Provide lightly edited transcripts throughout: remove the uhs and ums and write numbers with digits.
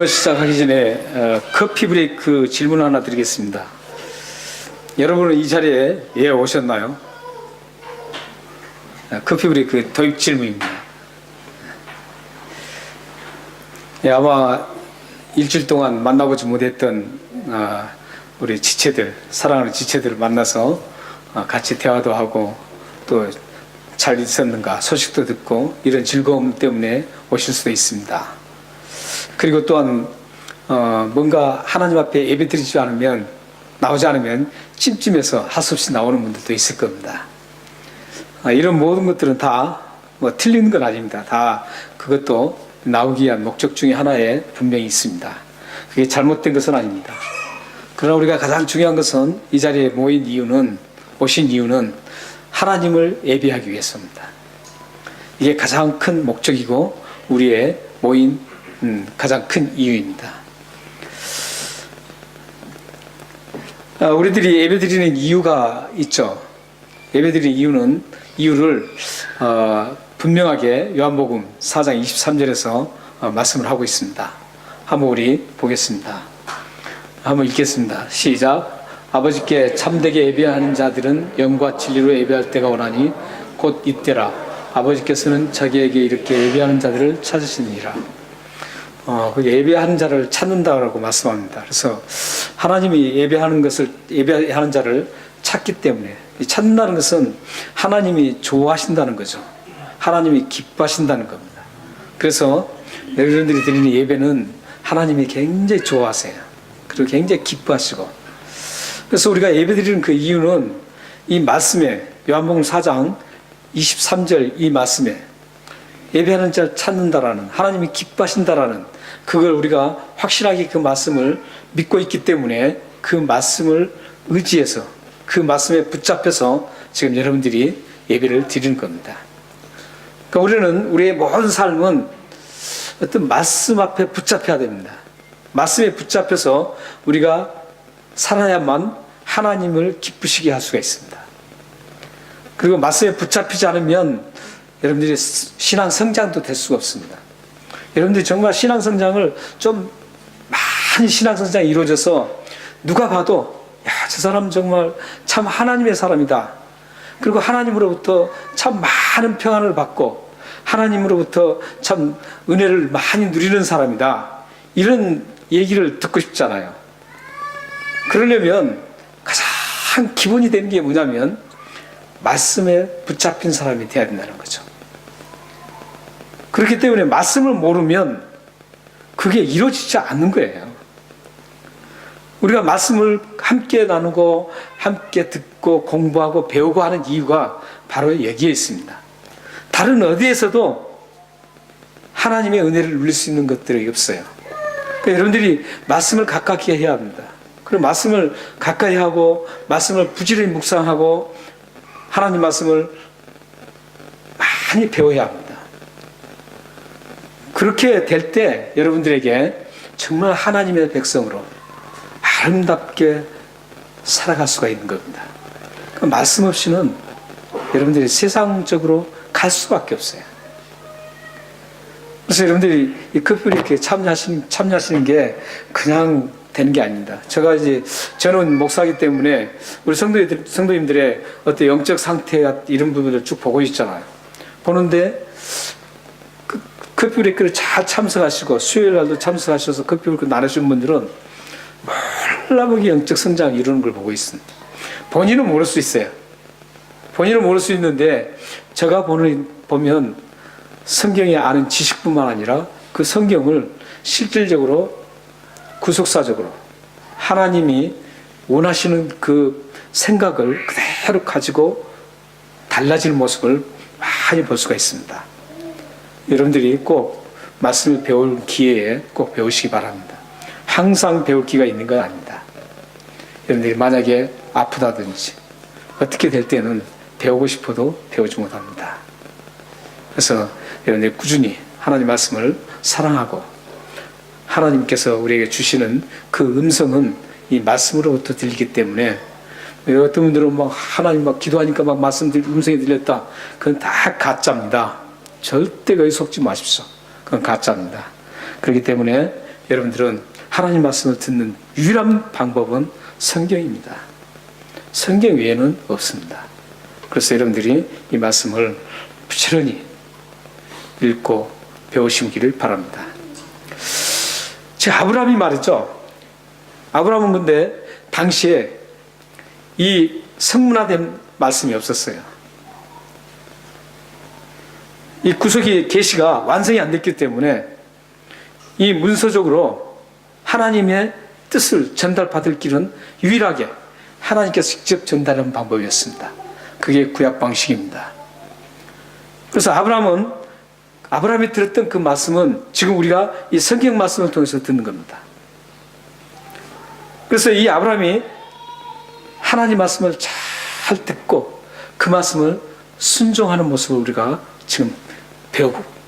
시작하기 전에 커피 브레이크 질문 하나 드리겠습니다. 여러분은 이 자리에 왜 오셨나요? 커피 브레이크 도입 질문입니다. 아마 일주일 동안 만나보지 못했던 우리 지체들, 사랑하는 지체들을 만나서 같이 대화도 하고 또 잘 있었는가 소식도 듣고 이런 즐거움 때문에 오실 수도 있습니다. 그리고 또한 뭔가 하나님 앞에 예배드리지 않으면, 나오지 않으면 찜찜해서 할 수 없이 나오는 분들도 있을 겁니다. 이런 모든 것들은 다 틀리는 건 아닙니다. 다 그것도 나오기 위한 목적 중에 하나에 분명히 있습니다. 그게 잘못된 것은 아닙니다. 그러나 우리가 가장 중요한 것은 이 자리에 오신 이유는 하나님을 예배하기 위해서입니다. 이게 가장 큰 목적이고 우리의 모인 가장 큰 이유입니다. 우리들이 예배드리는 이유가 있죠. 예배드리는 이유를 분명하게 요한복음 4장 23절에서 말씀을 하고 있습니다. 한번 우리 보겠습니다. 한번 읽겠습니다. 시작. 아버지께 참되게 예배하는 자들은 영과 진리로 예배할 때가 오나니 곧 이때라. 아버지께서는 자기에게 이렇게 예배하는 자들을 찾으시니라. 예배하는 자를 찾는다라고 말씀합니다. 그래서 하나님이 예배하는 자를 찾기 때문에, 찾는다는 것은 하나님이 좋아하신다는 거죠. 하나님이 기뻐하신다는 겁니다. 그래서 여러분들이 드리는 예배는 하나님이 굉장히 좋아하세요. 그리고 굉장히 기뻐하시고, 그래서 우리가 예배드리는 그 이유는 이 말씀에, 요한복음 4장 23절 이 말씀에 예배하는 자를 찾는다라는, 하나님이 기뻐하신다라는 그걸 우리가 확실하게 그 말씀을 믿고 있기 때문에 그 말씀을 의지해서, 그 말씀에 붙잡혀서 지금 여러분들이 예배를 드리는 겁니다. 그러니까 우리는 우리의 모든 삶은 어떤 말씀 앞에 붙잡혀야 됩니다. 말씀에 붙잡혀서 우리가 살아야만 하나님을 기쁘시게 할 수가 있습니다. 그리고 말씀에 붙잡히지 않으면 여러분들이 신앙 성장도 될 수가 없습니다. 여러분들이 정말 신앙 성장을 많이 신앙 성장이 이루어져서 누가 봐도 저 사람 정말 참 하나님의 사람이다. 그리고 하나님으로부터 참 많은 평안을 받고 하나님으로부터 참 은혜를 많이 누리는 사람이다. 이런 얘기를 듣고 싶잖아요. 그러려면 가장 기본이 되는 게 뭐냐면 말씀에 붙잡힌 사람이 되어야 된다는 거죠. 그렇기 때문에 말씀을 모르면 그게 이루어지지 않는 거예요. 우리가 말씀을 함께 나누고 함께 듣고 공부하고 배우고 하는 이유가 바로 여기에 있습니다. 다른 어디에서도 하나님의 은혜를 누릴 수 있는 것들이 없어요. 그러니까 여러분들이 말씀을 가깝게 해야 합니다. 그리고 말씀을 가까이 하고 말씀을 부지런히 묵상하고 하나님 말씀을 많이 배워야 합니다. 그렇게 될 때 여러분들에게 정말 하나님의 백성으로 아름답게 살아갈 수가 있는 겁니다. 그 말씀 없이는 여러분들이 세상적으로 갈 수밖에 없어요. 그래서 여러분들이 이 커피브레이크에 참여하시는 게 그냥 되는 게 아닙니다. 저는 목사이기 때문에 우리 성도님들의 어떤 영적 상태 이런 부분을 쭉 보고 있잖아요. 보는데 커피브레이크를 잘 참석하시고 수요일 날도 참석하셔서 커피브레이크 나누신 분들은 몰라보기 영적 성장을 이루는 걸 보고 있습니다. 본인은 모를 수 있어요. 본인은 모를 수 있는데 제가 보면 성경에 아는 지식뿐만 아니라 그 성경을 실질적으로 구속사적으로 하나님이 원하시는 그 생각을 그대로 가지고 달라질 모습을 많이 볼 수가 있습니다. 여러분들이 꼭 말씀을 배울 기회에 꼭 배우시기 바랍니다. 항상 배울 기회가 있는 건 아닙니다. 여러분들이 만약에 아프다든지 어떻게 될 때는 배우고 싶어도 배우지 못합니다. 그래서 여러분들이 꾸준히 하나님 말씀을 사랑하고 하나님께서 우리에게 주시는 그 음성은 이 말씀으로부터 들리기 때문에 어떤 분들은 하나님 기도하니까 음성이 들렸다. 그건 다 가짜입니다. 절대 거기 속지 마십시오. 그건 가짜입니다. 그렇기 때문에 여러분들은 하나님 말씀을 듣는 유일한 방법은 성경입니다. 성경 외에는 없습니다. 그래서 여러분들이 이 말씀을 부지런히 읽고 배우시기를 바랍니다. 제 아브라함이 말이죠. 아브라함은 근데 당시에 이 성문화된 말씀이 없었어요. 이 구속의 계시가 완성이 안 됐기 때문에 이 문서적으로 하나님의 뜻을 전달받을 길은 유일하게 하나님께서 직접 전달하는 방법이었습니다. 그게 구약 방식입니다. 그래서 아브라함이 들었던 그 말씀은 지금 우리가 이 성경 말씀을 통해서 듣는 겁니다. 그래서 이 아브라함이 하나님 말씀을 잘 듣고 그 말씀을 순종하는 모습을 우리가 지금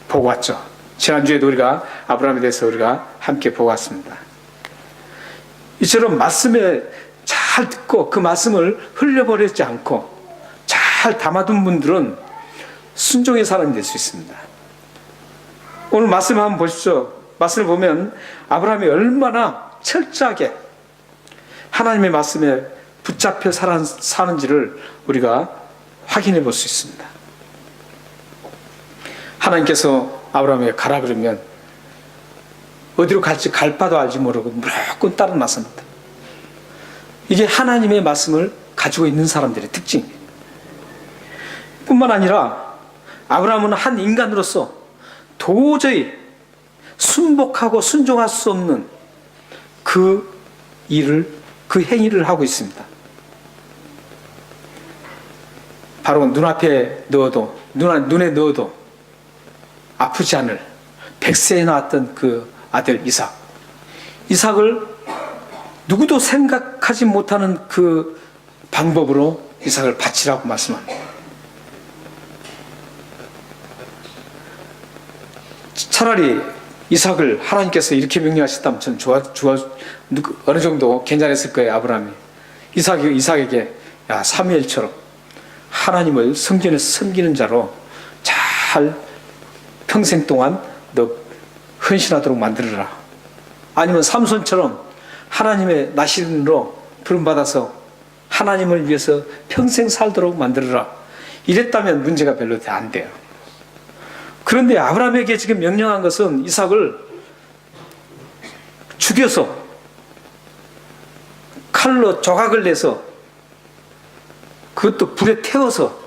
보고 왔죠. 지난주에도 우리가 아브라함에 대해서 우리가 함께 보고 왔습니다. 이처럼 말씀에 잘 듣고 그 말씀을 흘려버리지 않고 잘 담아둔 분들은 순종의 사람이 될 수 있습니다. 오늘 말씀 한번 보십시오. 말씀을 보면 아브라함이 얼마나 철저하게 하나님의 말씀에 붙잡혀 사는지를 우리가 확인해 볼 수 있습니다. 하나님께서 아브라함에게 가라 그러면 어디로 갈지 갈 바도 알지 모르고 무조건 따라 나섭니다. 이게 하나님의 말씀을 가지고 있는 사람들의 특징이에요. 뿐만 아니라 아브라함은 한 인간으로서 도저히 순복하고 순종할 수 없는 그 행위를 하고 있습니다. 바로 눈에 넣어도 아프지 않을 100세에 낳았던 그 아들 이삭을 누구도 생각하지 못하는 그 방법으로 이삭을 바치라고 말씀합니다. 차라리 이삭을 하나님께서 이렇게 명령하셨다면 전 어느 정도 괜찮았을 거예요. 아브라함이 이삭에게 야 사무엘처럼 하나님을 성전에서 섬기는 자로 잘 평생 동안 너 헌신하도록 만들어라. 아니면 삼손처럼 하나님의 나시린으로 부름받아서 하나님을 위해서 평생 살도록 만들어라. 이랬다면 문제가 별로 안 돼요. 그런데 아브라함에게 지금 명령한 것은 이삭을 죽여서 칼로 조각을 내서 그것도 불에 태워서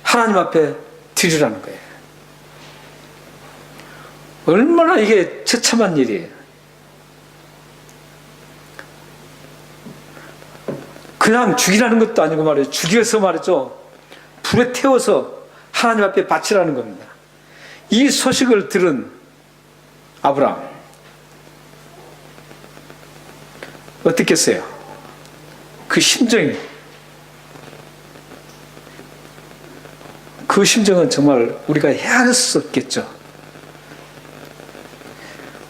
하나님 앞에 드리라는 거예요. 얼마나 이게 처참한 일이에요. 그냥 죽이라는 것도 아니고 말이에요. 죽여서 말이죠. 불에 태워서 하나님 앞에 바치라는 겁니다. 이 소식을 들은 아브라함 어떻겠어요? 그 심정은 정말 우리가 헤아릴 수 없겠죠.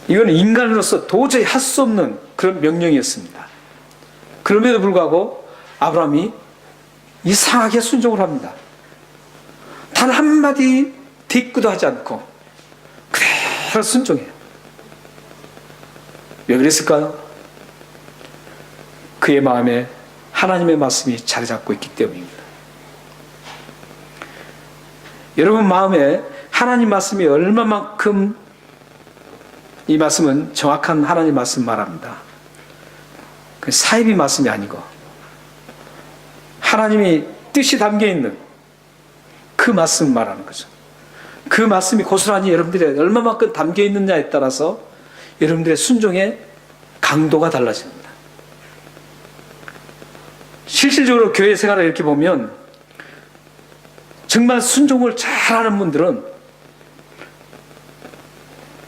이거는 인간으로서 도저히 할 수 없는 그런 명령이었습니다. 그럼에도 불구하고 아브라함이 이상하게 순종을 합니다. 단 한마디 대꾸도 하지 않고 그대로 순종해요. 왜 그랬을까요? 그의 마음에 하나님의 말씀이 자리 잡고 있기 때문입니다. 여러분 마음에 하나님 말씀이 얼마만큼, 이 말씀은 정확한 하나님 말씀 말합니다. 그 사이비 말씀이 아니고 하나님이 뜻이 담겨있는 그 말씀 말하는 거죠. 그 말씀이 고스란히 여러분들의 얼마만큼 담겨있느냐에 따라서 여러분들의 순종의 강도가 달라집니다. 실질적으로 교회 생활을 이렇게 보면 정말 순종을 잘하는 분들은,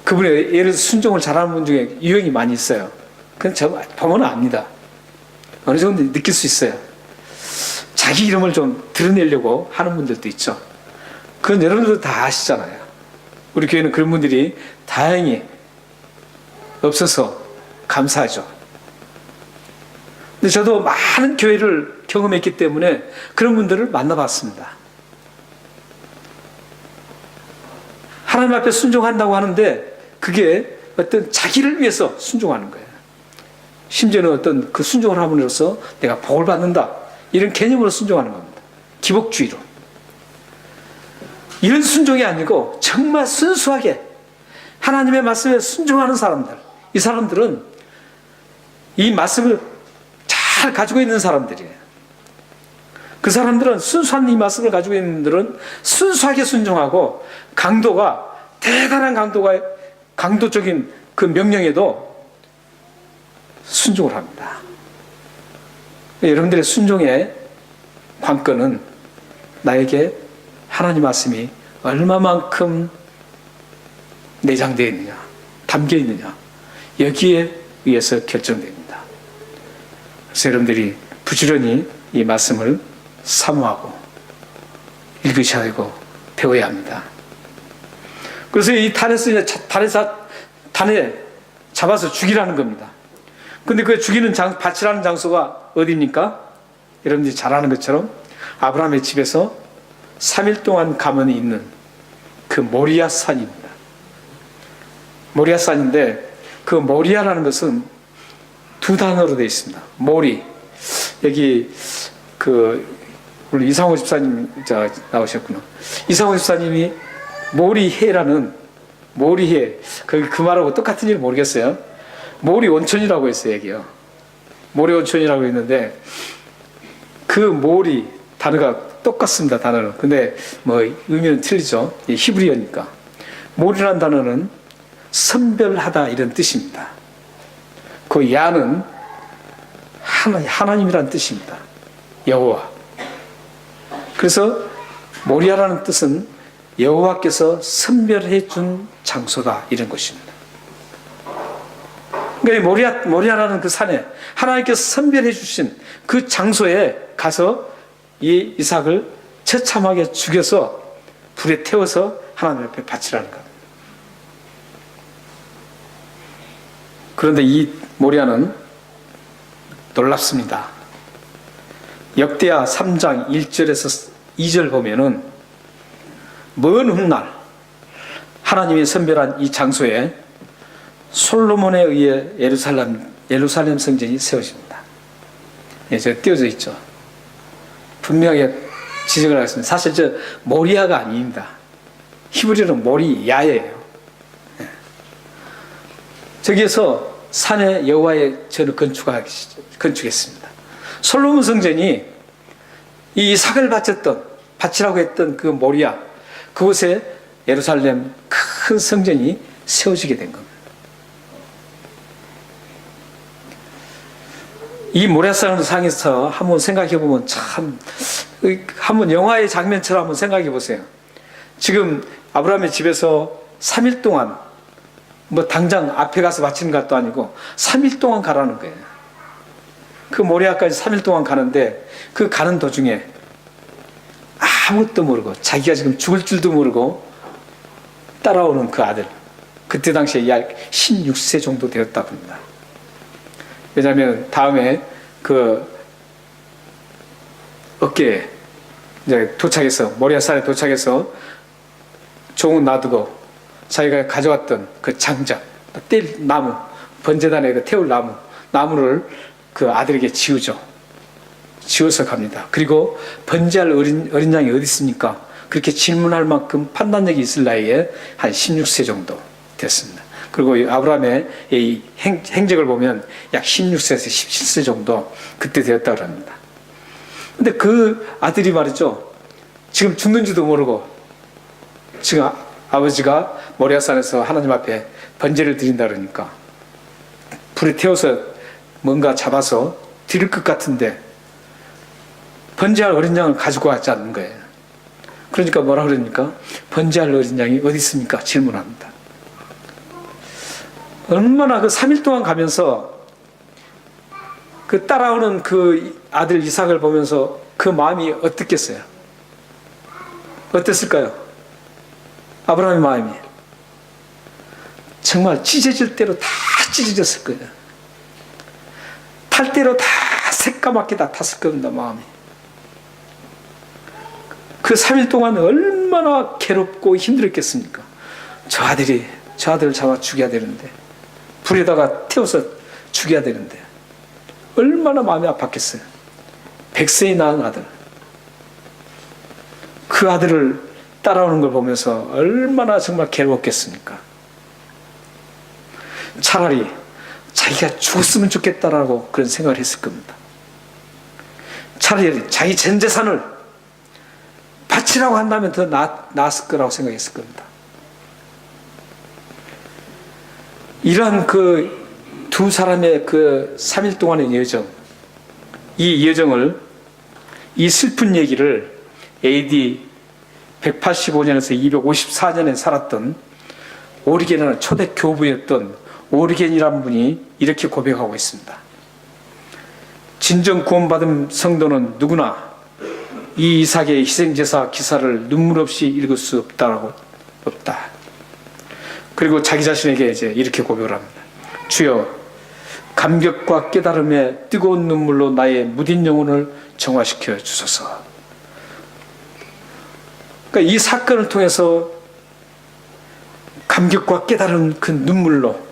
그분의 예를 들어서 순종을 잘하는 분 중에 유형이 많이 있어요. 그건 저 보면 압니다. 어느 정도 느낄 수 있어요. 자기 이름을 좀 드러내려고 하는 분들도 있죠. 그건 여러분들도 다 아시잖아요. 우리 교회는 그런 분들이 다행히 없어서 감사하죠. 근데 저도 많은 교회를 경험했기 때문에 그런 분들을 만나봤습니다. 하나님 앞에 순종한다고 하는데 그게 어떤 자기를 위해서 순종하는 거예요. 심지어는 어떤 그 순종을 함으로써 내가 복을 받는다, 이런 개념으로 순종하는 겁니다. 기복주의로. 이런 순종이 아니고 정말 순수하게 하나님의 말씀에 순종하는 사람들, 이 사람들은 이 말씀을 잘 가지고 있는 사람들이에요. 그 사람들은, 순수한 이 말씀을 가지고 있는 분들은 순수하게 순종하고, 강도가, 대단한 강도적인 그 명령에도 순종을 합니다. 여러분들의 순종의 관건은 나에게 하나님 말씀이 얼마만큼 내장되어 있느냐, 담겨 있느냐, 여기에 의해서 결정됩니다. 그래서 여러분들이 부지런히 이 말씀을 사모하고 읽으셔야 되고 배워야 합니다. 그래서 이 단에 잡아서 죽이라는 겁니다. 근데 그 죽이는 밭이라는 장소가 어디입니까? 여러분들이 잘 아는 것처럼 아브라함의 집에서 3일 동안 가만히 있는 그 모리아 산입니다. 모리아 산인데, 그 모리아라는 것은 두 단어로 되어 있습니다. 모리, 여기 우리 이상호 집사님 나오셨구나. 이상호 집사님이 모리해라는, 모리해, 그 말하고 똑같은지 모르겠어요. 모리 온천이라고 했어요, 여기요. 모리 온천이라고 했는데, 그 모리 단어가 똑같습니다, 단어는. 근데 뭐 의미는 틀리죠. 히브리어니까. 모리라는 단어는 선별하다, 이런 뜻입니다. 그 야는 하나님이라는 뜻입니다. 여호와. 그래서 모리아라는 뜻은 여호와께서 선별해 준 장소다, 이런 것입니다. 그러니까 모리아라는 그 산에 하나님께서 선별해 주신 그 장소에 가서 이 이삭을 처참하게 죽여서 불에 태워서 하나님 앞에 바치라는 겁니다. 그런데 이 모리아는 놀랍습니다. 역대하 3장 1절에서 2절 보면은, 먼 훗날 하나님이 선별한 이 장소에 솔로몬에 의해 예루살렘 성전이 세워집니다. 예, 저 띄워져 있죠. 분명하게 지적을 하겠습니다. 사실 저 모리아가 아닙니다. 히브리어는 모리야예요. 예. 저기에서 산에 여호와의 전을 건축했습니다. 솔로몬 성전이 이 이삭을 바치라고 했던 그 모리아, 그곳에 예루살렘 큰 성전이 세워지게 된 겁니다. 이 모래산 상에서 한번 생각해 보면 참, 한번 영화의 장면처럼 한번 생각해 보세요. 지금 아브라함의 집에서 3일 동안, 뭐 당장 앞에 가서 바치는 것도 아니고 3일 동안 가라는 거예요. 그 모리아까지 3일 동안 가는데, 그 가는 도중에 아무것도 모르고, 자기가 지금 죽을 줄도 모르고 따라오는 그 아들, 그때 당시에 약 16세 정도 되었다고 합니다. 왜냐하면 다음에 그 어깨에 이제 도착해서, 모리아산에 도착해서 종은 놔두고 자기가 가져왔던 그 장작, 뗄 나무, 번제단에 그 태울 나무를 그 아들에게 지우죠. 지워서 갑니다. 그리고 번제할 어린 양이 어디 있습니까? 그렇게 질문할 만큼 판단력이 있을 나이에 한 16세 정도 됐습니다. 그리고 아브라함의 이 행적을 보면 약 16세에서 17세 정도 그때 되었다고 합니다. 근데 그 아들이 말이죠, 지금 죽는지도 모르고, 지금 아버지가 모리아산에서 하나님 앞에 번제를 드린다 그러니까 불에 태워서 뭔가 잡아서 드릴 것 같은데 번제할 어린 양을 가지고 왔지 않는 거예요. 그러니까 뭐라 그러니까, 번제할 어린 양이 어디 있습니까? 질문합니다. 얼마나 그 3일 동안 가면서 그 따라오는 그 아들 이삭을 보면서 그 마음이 어떻겠어요? 어땠을까요? 아브라함의 마음이 정말 찢어질 대로 다 찢어졌을 거예요. 탈 대로 다 새까맣게 다 탔을 겁니다, 마음이. 그 3일 동안 얼마나 괴롭고 힘들었겠습니까? 저 아들을 잡아 죽여야 되는데 불에다가 태워서 죽여야 되는데 얼마나 마음이 아팠겠어요. 100세에 낳은 아들, 그 아들을 따라오는 걸 보면서 얼마나 정말 괴로웠겠습니까? 차라리 자기가 죽었으면 좋겠다라고 그런 생각을 했을 겁니다. 차라리 자기 전 재산을 바치라고 한다면 더 나았을 거라고 생각했을 겁니다. 이러한 그 두 사람의 그 3일 동안의 여정, 이 여정을, 이 슬픈 얘기를 AD 185년에서 254년에 살았던 오리겐이라는 초대 교부였던 오리겐이라는 분이 이렇게 고백하고 있습니다. 진정 구원받은 성도는 누구나 이 이삭의 희생제사 기사를 눈물 없이 읽을 수 없다. 그리고 자기 자신에게 이제 이렇게 고백을 합니다. 주여, 감격과 깨달음의 뜨거운 눈물로 나의 무딘 영혼을 정화시켜 주소서. 그러니까 이 사건을 통해서 감격과 깨달은 그 눈물로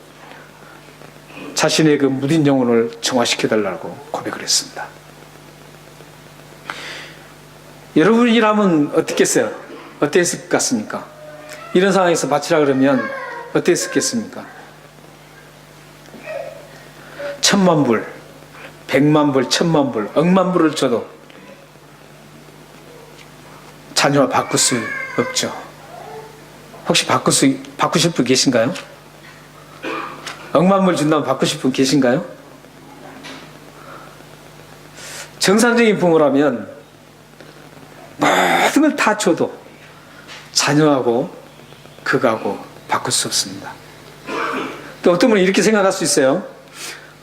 자신의 그 무딘 영혼을 정화시켜 달라고 고백을 했습니다. 여러분이라면 어떻겠어요? 어땠을 것 같습니까? 이런 상황에서 바치라 그러면 어땠겠습니까? 1000만 불, 100만 불, 1000만 불, 억만 불을 줘도 자녀와 바꿀 수 없죠. 혹시 바꾸실 분 계신가요? 억만 불 준다면 바꾸실 분 계신가요? 정상적인 부모라면 모든 걸 다 줘도 자녀하고 그거하고 바꿀 수 없습니다. 또 어떤 분은 이렇게 생각할 수 있어요.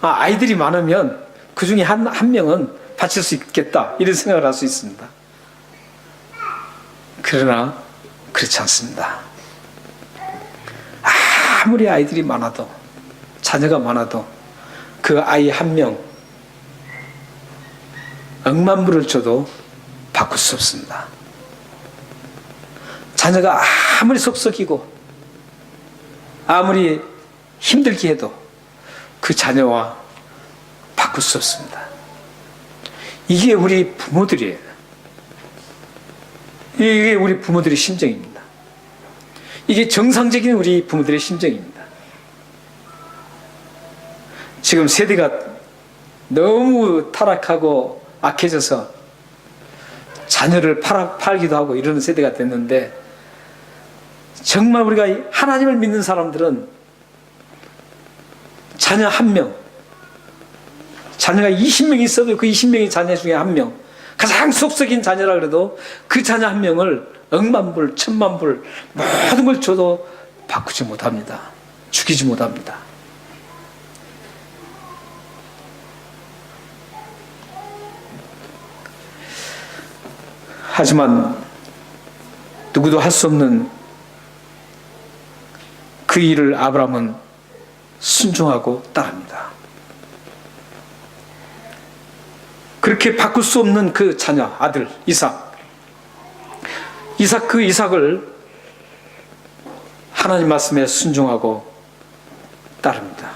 아이들이 많으면 그 중에 한 명은 바칠 수 있겠다, 이런 생각을 할 수 있습니다. 그러나 그렇지 않습니다. 아무리 아이들이 많아도, 자녀가 많아도 그 아이 한 명 억만 불을 줘도 바꿀 수 없습니다. 자녀가 아무리 속썩이고 아무리 힘들게 해도 그 자녀와 바꿀 수 없습니다. 이게 우리 부모들이에요. 이게 우리 부모들의 심정입니다. 이게 정상적인 우리 부모들의 심정입니다. 지금 세대가 너무 타락하고 악해져서 자녀를 팔기도 하고 이러는 세대가 됐는데, 정말 우리가 하나님을 믿는 사람들은 자녀 한 명, 자녀가 20명 있어도 그 20명의 자녀 중에 한 명, 가장 속썩인 자녀라 그래도 그 자녀 한 명을 억만 불, 1000만 불, 모든 걸 줘도 바꾸지 못합니다. 죽이지 못합니다. 하지만 누구도 할 수 없는 그 일을 아브라함은 순종하고 따릅니다. 그렇게 바꿀 수 없는 그 자녀, 아들 이삭, 그 이삭을 하나님 말씀에 순종하고 따릅니다.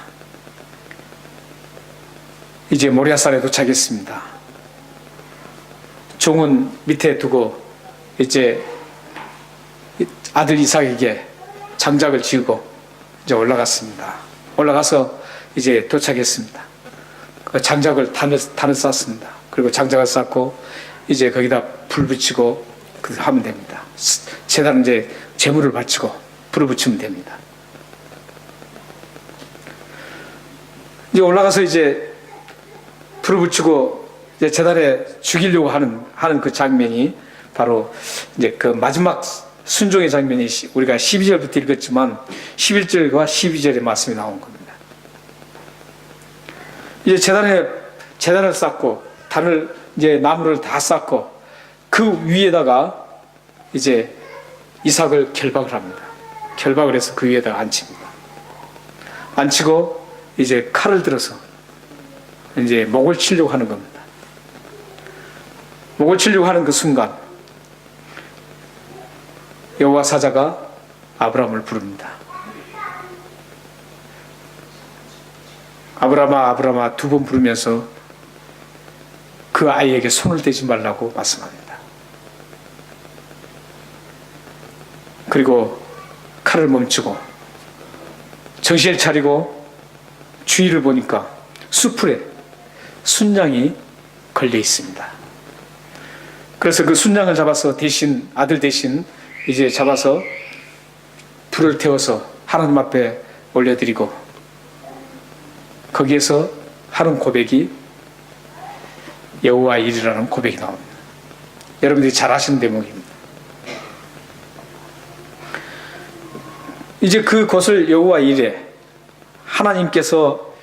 이제 모리아산에 도착했습니다. 종은 밑에 두고 이제 아들 이삭에게 장작을 지우고 이제 올라갔습니다. 올라가서 이제 도착했습니다. 그 장작을 단을 쌓습니다. 그리고 장작을 쌓고 이제 거기다 불 붙이고 그렇게 하면 됩니다. 제단은 이제 제물을 바치고 불을 붙이면 됩니다. 이제 올라가서 이제 불을 붙이고 이제 제단에 죽이려고 하는 그 장면이 바로 이제 그 마지막 순종의 장면이 우리가 12절부터 읽었지만 11절과 12절의 말씀이 나온 겁니다. 이제 제단을 쌓고 단을 이제 나무를 다 쌓고 그 위에다가 이제 이삭을 결박을 합니다. 결박을 해서 그 위에다가 앉힙니다. 앉히고 이제 칼을 들어서 이제 목을 치려고 하는 겁니다. 목을 치려고 하는 그 순간 여호와 사자가 아브라함을 부릅니다. 아브라함아 아브라함아 두 번 부르면서 그 아이에게 손을 대지 말라고 말씀합니다. 그리고 칼을 멈추고 정신을 차리고 주위를 보니까 수풀에 순양이 걸려 있습니다. 그래서 그 순양을 잡아서 대신 아들 대신 이제 잡아서 불을 태워서 하나님 앞에 올려드리고 거기에서 하는 고백이 여호와 일이라는 고백이 나옵니다. 여러분들이 잘 아시는 대목입니다. 이제 그곳을 여호와 일에 하나님께서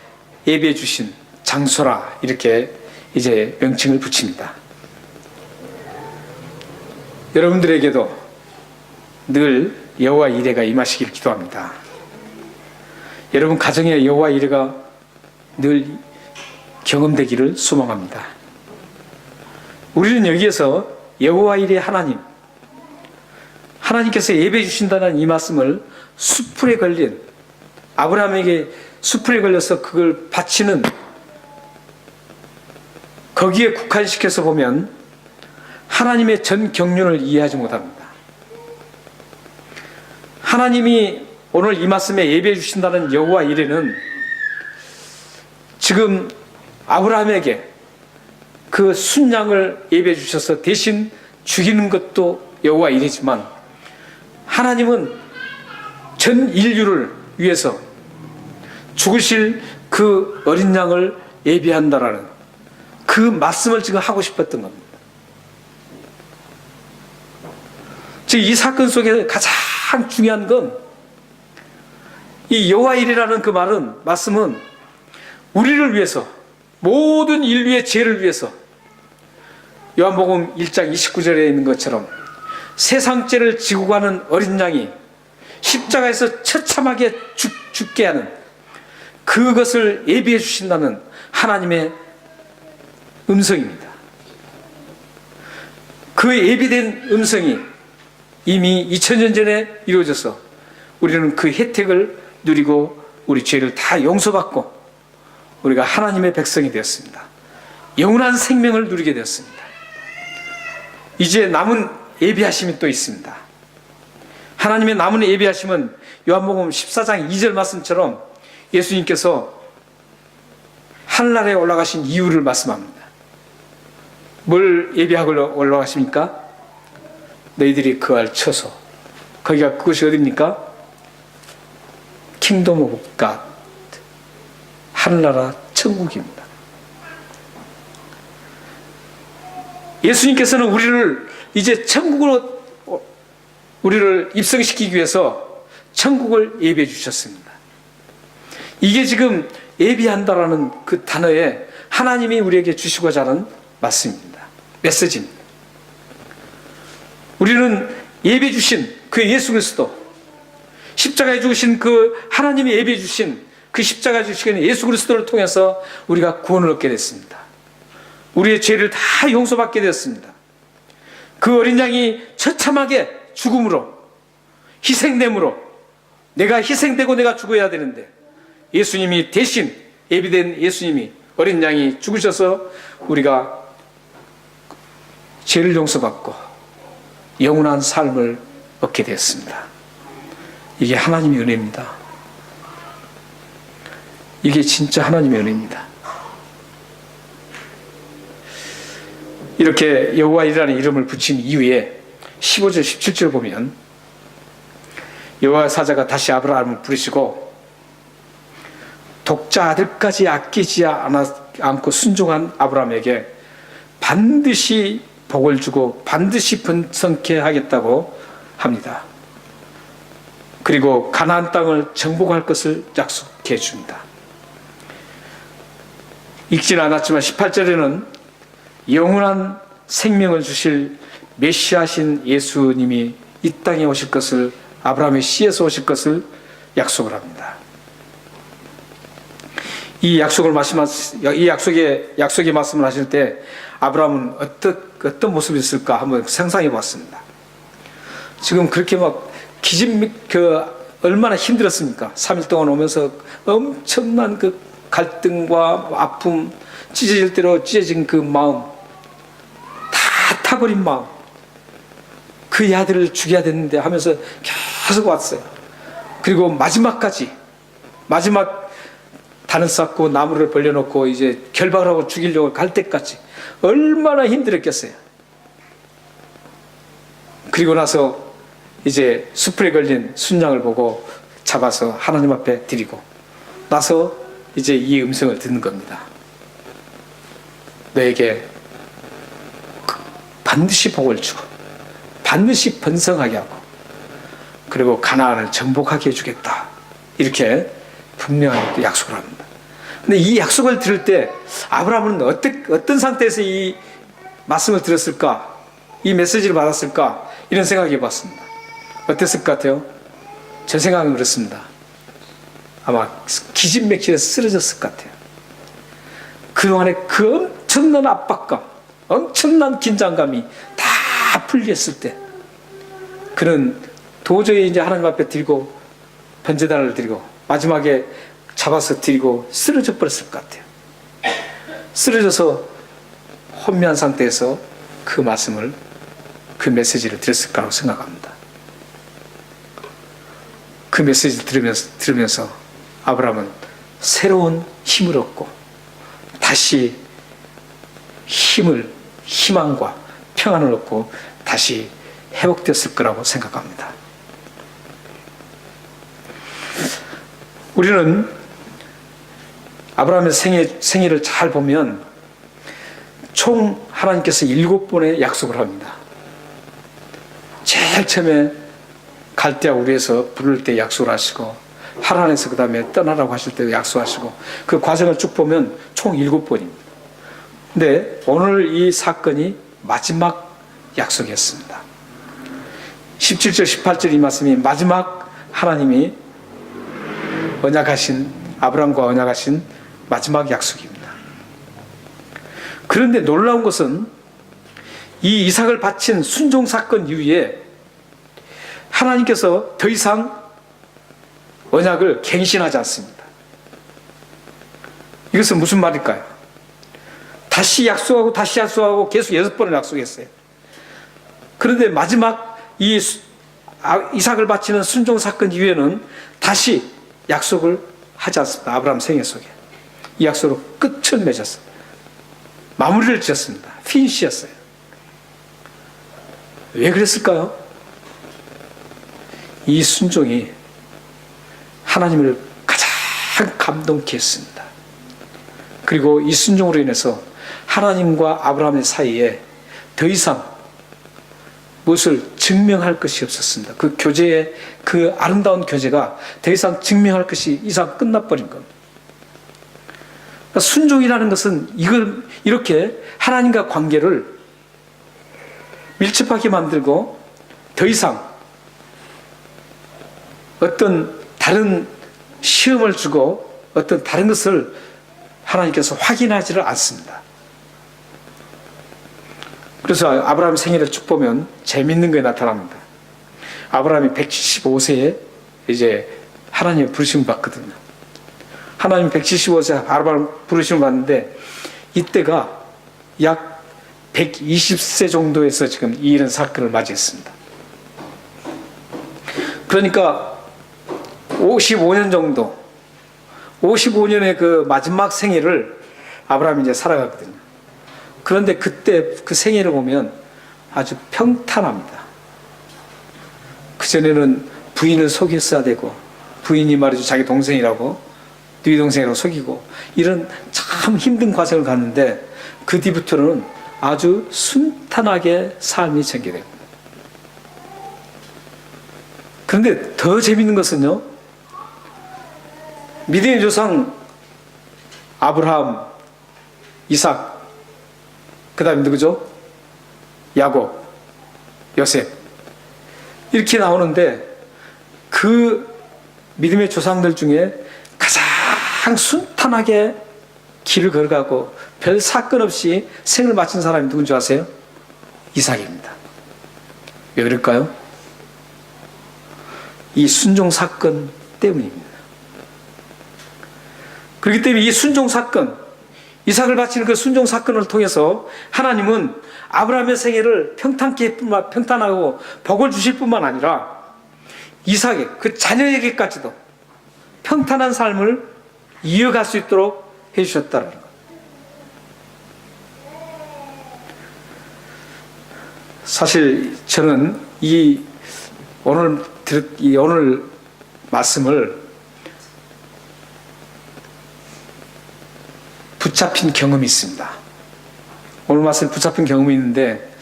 예비해 주신 장소라 이렇게 이제 명칭을 붙입니다. 여러분들에게도 늘 여호와 이레가 임하시길 기도합니다. 여러분 가정에 여호와 이레가 늘 경험되기를 소망합니다. 우리는 여기에서 여호와 이레 하나님께서 예배해 주신다는 이 말씀을 수풀에 걸린 아브라함에게 수풀에 걸려서 그걸 바치는 거기에 국한시켜서 보면 하나님의 전 경륜을 이해하지 못합니다. 하나님이 오늘 이 말씀에 예배해 주신다는 여호와 이레는 지금 아브라함에게 그 순양을 예배해 주셔서 대신 죽이는 것도 여호와 이레지만 하나님은 전 인류를 위해서 죽으실 그 어린 양을 예비한다라는 그 말씀을 지금 하고 싶었던 겁니다. 즉 이 사건 속에 가장 중요한 건 이 여호와 이레라는 그 말씀은 우리를 위해서 모든 인류의 죄를 위해서 요한복음 1장 29절에 있는 것처럼 세상 죄를 지고 가는 어린 양이 십자가에서 처참하게 죽게 하는 그것을 예비해 주신다는 하나님의 음성입니다. 그 예비된 음성이 이미 2000년 전에 이루어져서 우리는 그 혜택을 누리고 우리 죄를 다 용서받고 우리가 하나님의 백성이 되었습니다. 영원한 생명을 누리게 되었습니다. 이제 남은 예비하심이 또 있습니다. 하나님의 남은 예비하심은 요한복음 14장 2절 말씀처럼 예수님께서 하늘나라에 올라가신 이유를 말씀합니다. 뭘 예비하고 올라가십니까? 너희들이 그 알 쳐서 거기가 그것이 어디입니까? 킹덤 오브 갓 하늘나라 천국입니다. 예수님께서는 우리를 이제 천국으로 우리를 입성시키기 위해서 천국을 예비해 주셨습니다. 이게 지금 예비한다라는 그 단어에 하나님이 우리에게 주시고자 하는 말씀입니다. 메시지입니다. 우리는 예비해 주신 그 예수 그리스도 십자가에 죽으신 그 하나님이 예비해 주신 그 십자가에 죽으신 예수 그리스도를 통해서 우리가 구원을 얻게 됐습니다. 우리의 죄를 다 용서받게 되었습니다. 그 어린 양이 처참하게 죽음으로 희생됨으로 내가 희생되고 내가 죽어야 되는데 예수님이 대신 예비된 예수님이 어린 양이 죽으셔서 우리가 죄를 용서받고 영원한 삶을 얻게 되었습니다. 이게 하나님의 은혜입니다. 이게 진짜 하나님의 은혜입니다. 이렇게 여호와이라는 이름을 붙인 이후에 15절 17절 보면 여호와 사자가 다시 아브라함을 부르시고 독자 아들까지 아끼지 않고 순종한 아브라함에게 반드시 복을 주고 반드시 번성케 하겠다고 합니다. 그리고 가나안 땅을 정복할 것을 약속해 줍니다. 읽지는 않았지만 18절에는 영원한 생명을 주실 메시아신 예수님이 이 땅에 오실 것을 아브라함의 씨에서 오실 것을 약속을 합니다. 이 약속의 말씀을 하실 때 아브라함은 어떤 모습이 있을까 한번 상상해 봤습니다. 지금 그렇게 막 얼마나 힘들었습니까? 3일 동안 오면서 엄청난 그 갈등과 아픔, 찢어질 대로 찢어진 그 마음, 다 타버린 마음, 그 아들을 죽여야 되는데 하면서 계속 왔어요. 그리고 마지막까지, 마지막 단을 쌓고 나무를 벌려놓고 이제 결박을 하고 죽이려고 갈 때까지 얼마나 힘들었겠어요. 그리고 나서 이제 숯불에 걸린 순양을 보고 잡아서 하나님 앞에 드리고 나서 이제 이 음성을 듣는 겁니다. 너에게 반드시 복을 주고 반드시 번성하게 하고 그리고 가나안을 정복하게 해주겠다. 이렇게 분명하게 약속을 합니다. 근데 이 약속을 들을 때 아브라함은 어떤 상태에서 이 말씀을 들었을까? 이 메시지를 받았을까? 이런 생각을 해봤습니다. 어땠을 것 같아요? 제 생각은 그렇습니다. 아마 기진맥진에 쓰러졌을 것 같아요. 그동안에 그 엄청난 압박감, 엄청난 긴장감이 다 풀렸을 때 그는 도저히 이제 하나님 앞에 드리고 번제단을 드리고 마지막에 잡아서 드리고 쓰러져 버렸을 것 같아요. 쓰러져서 혼미한 상태에서 그 말씀을, 그 메시지를 들었을 거라고 생각합니다. 그 메시지를 들으면서 아브라함은 새로운 힘을 얻고 다시 희망과 평안을 얻고 다시 회복됐을 거라고 생각합니다. 우리는 아브라함의 생애를 잘 보면 총 하나님께서 7번의 약속을 합니다. 제일 처음에 갈대아 우리에서 부를 때 약속을 하시고 하란에서 그 다음에 떠나라고 하실 때 약속하시고 그 과정을 쭉 보면 총 7번입니다. 근데 오늘 이 사건이 마지막 약속이었습니다. 17절 18절 이 말씀이 마지막 하나님이 언약하신 아브라함과 언약하신 마지막 약속입니다. 그런데 놀라운 것은 이 이삭을 바친 순종 사건 이후에 하나님께서 더 이상 언약을 갱신하지 않습니다. 이것은 무슨 말일까요? 다시 약속하고 다시 약속하고 계속 6번을 약속했어요. 그런데 마지막 이 이삭을 바치는 순종 사건 이후에는 다시 약속을 하지 않습니다. 아브라함 생애 속에 이 약속으로 끝을 맺었어요. 마무리를 지었습니다. 피니시였어요. 왜 그랬을까요? 이 순종이 하나님을 가장 감동케 했습니다. 그리고 이 순종으로 인해서 하나님과 아브라함의 사이에 더 이상 무엇을 증명할 것이 없었습니다. 그 교제의 그 아름다운 교제가 더 이상 증명할 것이 이상 끝나버린 겁니다. 그러니까 순종이라는 것은 이걸 이렇게 하나님과 관계를 밀접하게 만들고 더 이상 어떤 다른 시험을 주고 어떤 다른 것을 하나님께서 확인하지를 않습니다. 그래서 아브라함 생애를 쭉 보면 재밌는 게 나타납니다. 아브라함이 175세에 이제 하나님의 부르심을 받거든요. 하나님 175세 아브라함 부르심을 받는데 이때가 약 120세 정도에서 지금 이런 사건을 맞이했습니다. 그러니까 55년 정도, 55년의 그 마지막 생애를 아브라함이 이제 살아가거든요. 그런데 그때 그 생애를 보면 아주 평탄합니다. 그전에는 부인을 속였어야 되고, 부인이 말이죠, 자기 동생이라고, 네 동생이라고 속이고, 이런 참 힘든 과정을 갔는데, 그 뒤부터는 아주 순탄하게 삶이 전개됩니다. 그런데 더 재밌는 것은요, 믿음의 조상 아브라함, 이삭, 그 다음에 누구죠? 야곱, 요셉 이렇게 나오는데 그 믿음의 조상들 중에 가장 순탄하게 길을 걸어가고 별 사건 없이 생을 마친 사람이 누군지 아세요? 이삭입니다. 왜 그럴까요? 이 순종 사건 때문입니다. 그렇기 때문에 이 순종 사건, 이삭을 바치는 그 순종 사건을 통해서 하나님은 아브라함의 생애를 평탄하고 복을 주실 뿐만 아니라 이삭의 그 자녀에게까지도 평탄한 삶을 이어갈 수 있도록 해주셨다는 것. 사실 저는 오늘 말씀을 붙잡힌 경험이 있습니다. 오늘 말씀 붙잡힌 경험이 있는데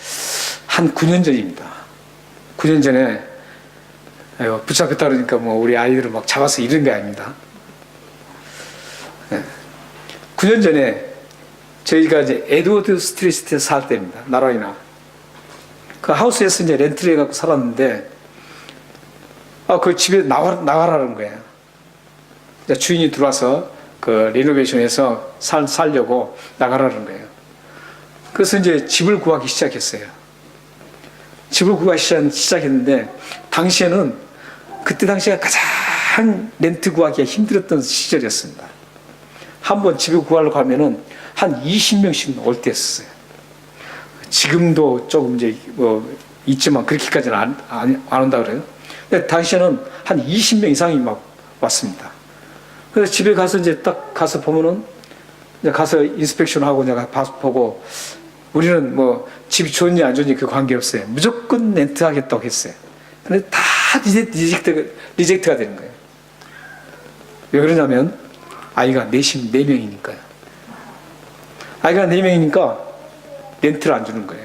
한 9년 전입니다. 9년 전에 붙잡혔다 그러니까 뭐 우리 아이들을 막 잡아서 이런 게 아닙니다. 9년 전에 저희가 이제 에드워드 스트리트에 살 때입니다. 나라이나. 그 하우스에서 이제 렌트를 해갖고 살았는데, 그 집에 나가라는 거예요. 이제 주인이 들어와서 그 리노베이션해서 살려고 나가라는 거예요. 그래서 이제 집을 구하기 시작했어요. 집을 구하기 시작했는데, 그때 당시가 가장 렌트 구하기가 힘들었던 시절이었습니다. 한번 집을 구하려고 하면은 한 20명씩 올 때였어요. 지금도 조금 이제 있지만 그렇게까지는 안 온다 그래요. 근데 당시에는 한 20명 이상이 막 왔습니다. 그래서 집에 가서 이제 딱 가서 보면은 이제 가서 인스펙션 하고 내가 보고 우리는 뭐 집이 좋은지 안 좋은지 그 관계 없어요. 무조건 렌트 하겠다고 했어요. 근데 다 리젝트가 되는 거예요. 왜 그러냐면 아이가 4명이니까요. 아이가 4명이니까 렌트를 안 주는 거예요.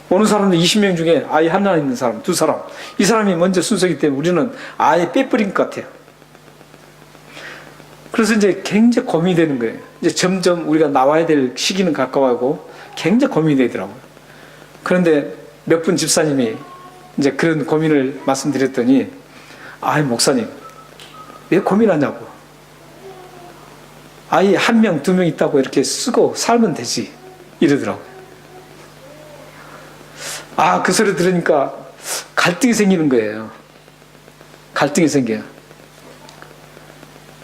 오는 사람도 20명 중에 아이 하나 있는 사람, 2사람. 이 사람이 먼저 순서이기 때문에 우리는 아예 빼버린 것 같아요. 그래서 이제 굉장히 고민이 되는 거예요. 이제 점점 우리가 나와야 될 시기는 가까워하고 굉장히 고민이 되더라고요. 그런데 몇 분 집사님이 이제 그런 고민을 말씀드렸더니, 목사님, 왜 고민하냐고. 아이 1명, 2명 있다고 이렇게 쓰고 살면 되지. 이러더라고요. 그 소리 들으니까 갈등이 생기는 거예요. 갈등이 생겨요.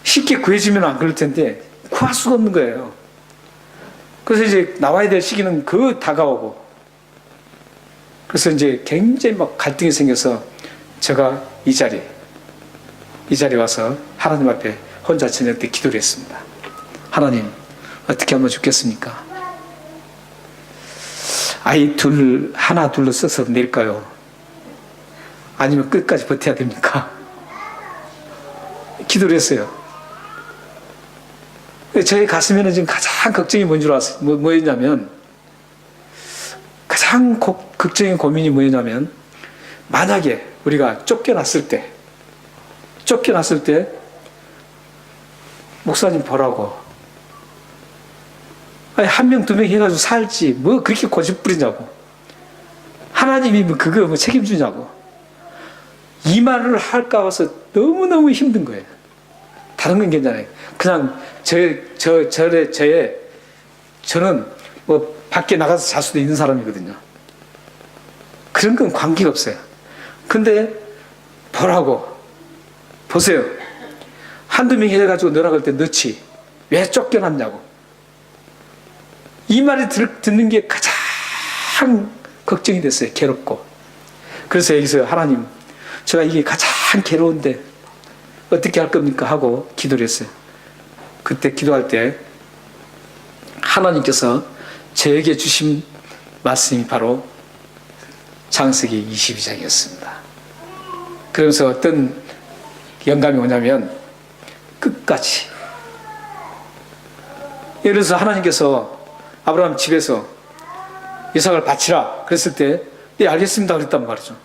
쉽게 구해주면 안 그럴 텐데 구할 수가 없는 거예요. 그래서 이제 나와야 될 시기는 다가오고, 그래서 이제 굉장히 막 갈등이 생겨서 제가 이 자리에 와서 하나님 앞에 혼자 저녁 때 기도를 했습니다. 하나님, 어떻게 하면 좋겠습니까? 아이 하나 둘로 써서 낼까요? 아니면 끝까지 버텨야 됩니까? 기도를 했어요. 저희 가슴에는 지금 가장 걱정이 뭐였냐면, 가장 걱정인 고민이 뭐였냐면, 만약에 우리가 쫓겨났을 때, 목사님 보라고, 1명, 2명 해가지고 살지, 뭐 그렇게 고집부리냐고. 하나님이 그거 책임주냐고. 이 말을 할까 봐서 너무너무 힘든 거예요. 다른 건 괜찮아요. 그냥 저는 뭐 밖에 나가서 잘 수도 있는 사람이거든요. 그런 건 관계가 없어요. 근데 보세요. 1-2명 해가지고 너라 그럴 때 넣지. 왜 쫓겨났냐고. 이 말을 듣는 게 가장 걱정이 됐어요. 괴롭고. 그래서 여기서 하나님, 제가 이게 가장 괴로운데 어떻게 할 겁니까? 하고 기도를 했어요. 그때 기도할 때 하나님께서 저에게 주신 말씀이 바로 창세기 22장이었습니다. 그러면서 어떤 영감이 오냐면, 끝까지. 예를 들어서 하나님께서 아브라함 집에서 이삭을 바치라 그랬을 때, 네 알겠습니다 그랬단 말이죠.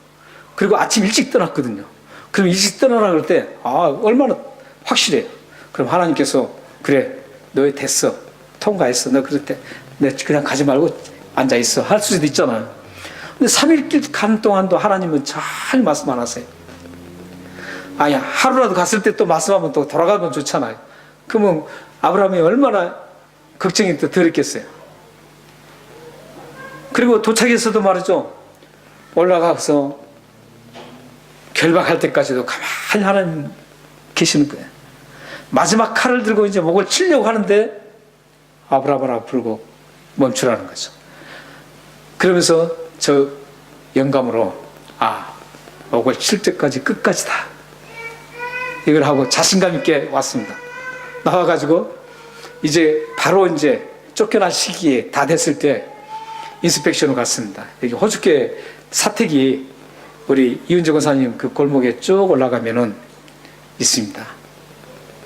그리고 아침 일찍 떠났거든요. 그럼 일찍 떠나라 그럴 때 얼마나 확실해요. 그럼 하나님께서 그래 너 됐어 통과했어 너 그럴 때 내 그냥 가지 말고 앉아있어 할 수도 있잖아요. 근데 3일 가는 동안도 하나님은 잘 말씀 안 하세요. 하루라도 갔을 때 또 말씀하면 또 돌아가면 좋잖아요. 그러면 아브라함이 얼마나 걱정이 또 덜했겠어요. 그리고 도착해서도 말이죠. 올라가서 결박할 때까지도 가만히 하나님 계시는 거예요. 마지막 칼을 들고 이제 목을 치려고 하는데 아브라바라 부르고 멈추라는 거죠. 그러면서 저 영감으로 목을 칠 때까지 끝까지다. 이걸 하고 자신감 있게 왔습니다. 나와가지고 이제 바로 이제 쫓겨날 시기에 다 됐을 때 인스펙션을 갔습니다. 여기 호주교회 사택이 우리 이은재 권사님 그 골목에 쭉 올라가면은 있습니다.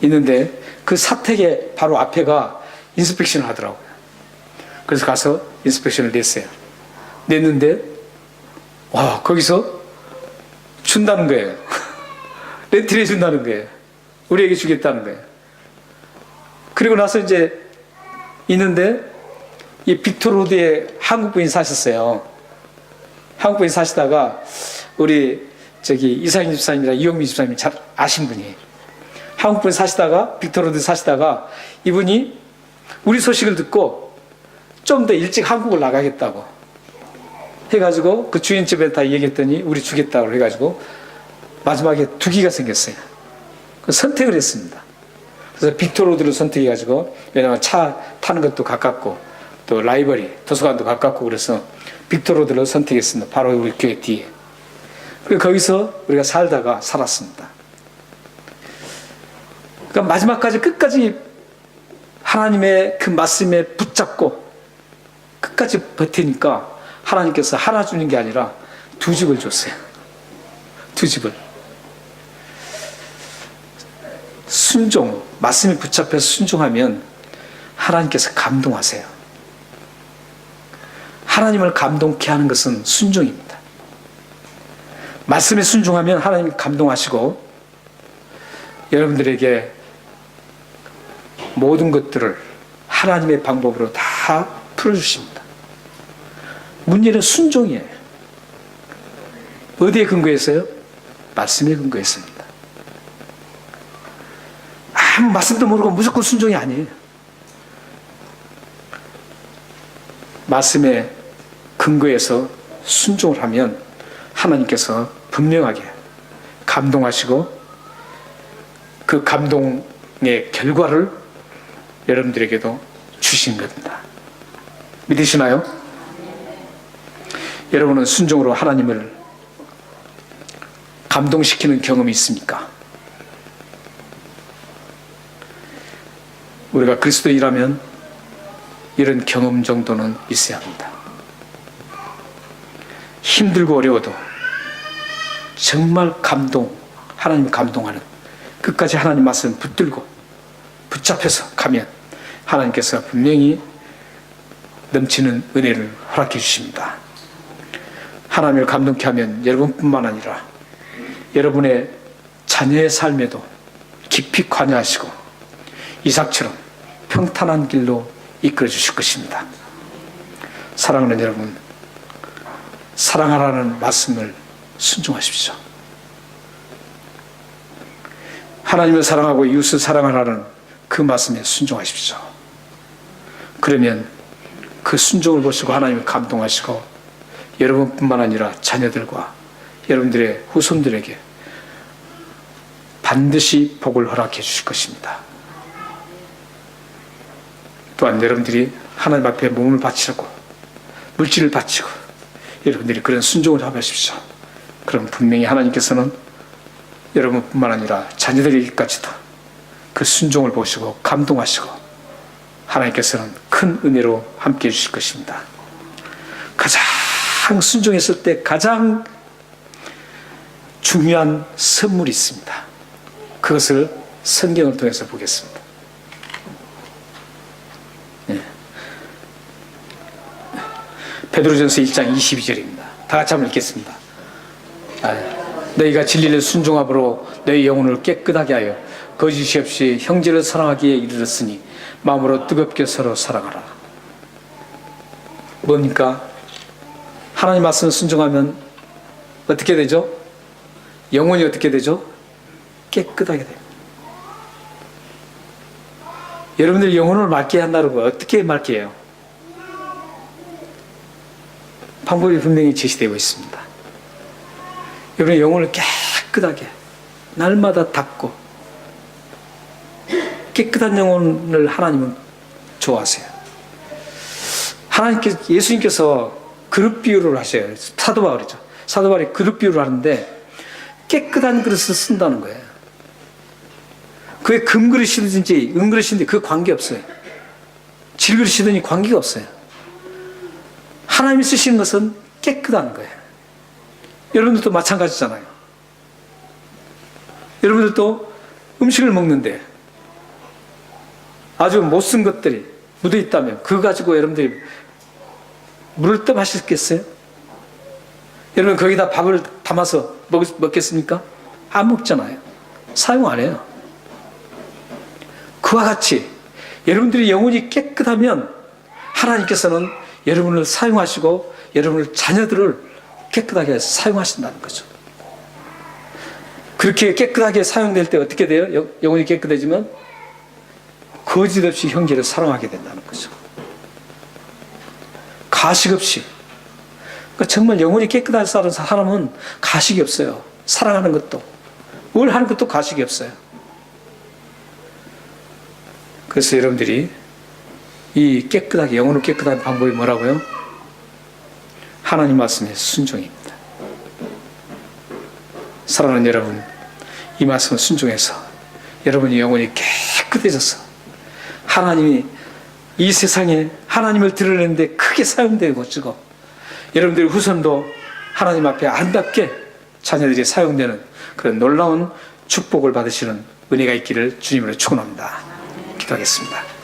있는데 그 사택의 바로 앞에가 인스펙션을 하더라고요. 그래서 가서 인스펙션을 냈어요. 냈는데 거기서 준다는 거예요. 렌트를 해준다는 거예요. 우리에게 주겠다는 거예요. 그리고 나서 이제 있는데 이 빅토로드에 한국분이 사셨어요. 한국분이 사시다가 우리 저기 이상희 집사님이랑 이용미 집사님이 잘 아신 분이에요. 한국분이 사시다가 빅토로드에 사시다가 이분이 우리 소식을 듣고 좀 더 일찍 한국을 나가겠다고 해가지고 그 주인집에 다 얘기했더니 우리 주겠다고 해가지고 마지막에 두기가 생겼어요. 선택을 했습니다. 그래서 빅토로드를 선택해가지고, 왜냐하면 차 타는 것도 가깝고 또 라이브러리 도서관도 가깝고 그래서 빅토로드를 선택했습니다. 바로 우리 교회 뒤에. 그리고 거기서 우리가 살았습니다. 그러니까 마지막까지 끝까지 하나님의 그 말씀에 붙잡고 끝까지 버티니까 하나님께서 하나 주는 게 아니라 두 집을 줬어요. 두 집을. 순종, 말씀에 붙잡혀서 순종하면 하나님께서 감동하세요. 하나님을 감동케 하는 것은 순종입니다. 말씀에 순종하면 하나님이 감동하시고 여러분들에게 모든 것들을 하나님의 방법으로 다 풀어주십니다. 문제는 순종이에요. 어디에 근거했어요? 말씀에 근거했습니다. 아무 말씀도 모르고 무조건 순종이 아니에요. 말씀에 근거해서 순종을 하면 하나님께서 분명하게 감동하시고 그 감동의 결과를 여러분들에게도 주신 겁니다. 믿으시나요? 여러분은 순종으로 하나님을 감동시키는 경험이 있습니까? 우리가 그리스도인이라면 이런 경험 정도는 있어야 합니다. 힘들고 어려워도 정말 하나님 감동하는 끝까지 하나님 말씀 붙들고 붙잡혀서 가면 하나님께서 분명히 넘치는 은혜를 허락해 주십니다. 하나님을 감동케 하면 여러분뿐만 아니라 여러분의 자녀의 삶에도 깊이 관여하시고 이삭처럼 평탄한 길로 이끌어 주실 것입니다. 사랑하는 여러분, 사랑하라는 말씀을 순종하십시오. 하나님을 사랑하고 이웃을 사랑하라는 그 말씀에 순종하십시오. 그러면 그 순종을 보시고 하나님을 감동하시고 여러분뿐만 아니라 자녀들과 여러분들의 후손들에게 반드시 복을 허락해 주실 것입니다. 또한 여러분들이 하나님 앞에 몸을 바치고 물질을 바치고 여러분들이 그런 순종을 하십시오. 그럼 분명히 하나님께서는 여러분뿐만 아니라 자녀들에게까지도 그 순종을 보시고 감동하시고 하나님께서는 큰 은혜로 함께해 주실 것입니다. 가장 순종했을 때 가장 중요한 선물이 있습니다. 그것을 성경을 통해서 보겠습니다. 베드로전서 1장 22절입니다. 다 같이 한번 읽겠습니다. 너희가 진리를 순종함으로 너희 영혼을 깨끗하게 하여 거짓이 없이 형제를 사랑하기에 이르렀으니 마음으로 뜨겁게 서로 사랑하라. 뭡니까? 하나님 말씀 순종하면 어떻게 되죠? 영혼이 어떻게 되죠? 깨끗하게 돼요. 여러분들 영혼을 맑게 한다는 거 어떻게 맑게 해요? 방법이 분명히 제시되고 있습니다. 여러분의 영혼을 깨끗하게 날마다 닦고 깨끗한 영혼을 하나님은 좋아하세요. 예수님께서 그릇 비유를 하셔요. 사도 바울이죠. 사도 바울이 그릇 비유를 하는데 깨끗한 그릇을 쓴다는 거예요. 그게 금그릇이든지 은그릇이든지 그 관계없어요. 질그릇이든지 관계가 없어요. 하나님이 쓰시는 것은 깨끗한 거예요. 여러분들도 마찬가지잖아요. 여러분들도 음식을 먹는데 아주 못 쓴 것들이 묻어 있다면 그거 가지고 여러분들이 물을 떠 마시겠어요? 여러분 거기다 밥을 담아서 먹겠습니까? 안 먹잖아요. 사용 안 해요. 그와 같이 여러분들이 영혼이 깨끗하면 하나님께서는 여러분을 사용하시고 여러분의 자녀들을 깨끗하게 사용하신다는 거죠. 그렇게 깨끗하게 사용될 때 어떻게 돼요? 영혼이 깨끗해지면 거짓 없이 형제를 사랑하게 된다는 거죠. 가식 없이. 그러니까 정말 영혼이 깨끗한 사람은 가식이 없어요. 사랑하는 것도. 뭘 하는 것도 가식이 없어요. 그래서 여러분들이 이 깨끗하게, 영혼을 깨끗한 방법이 뭐라고요? 하나님 말씀에 순종입니다. 사랑하는 여러분, 이 말씀을 순종해서 여러분의 영혼이 깨끗해져서 하나님이 이 세상에 하나님을 드러내는데 크게 사용되고 지고 여러분들의 후손도 하나님 앞에 아름답게 자녀들이 사용되는 그런 놀라운 축복을 받으시는 은혜가 있기를 주님으로 축원합니다. 기도하겠습니다.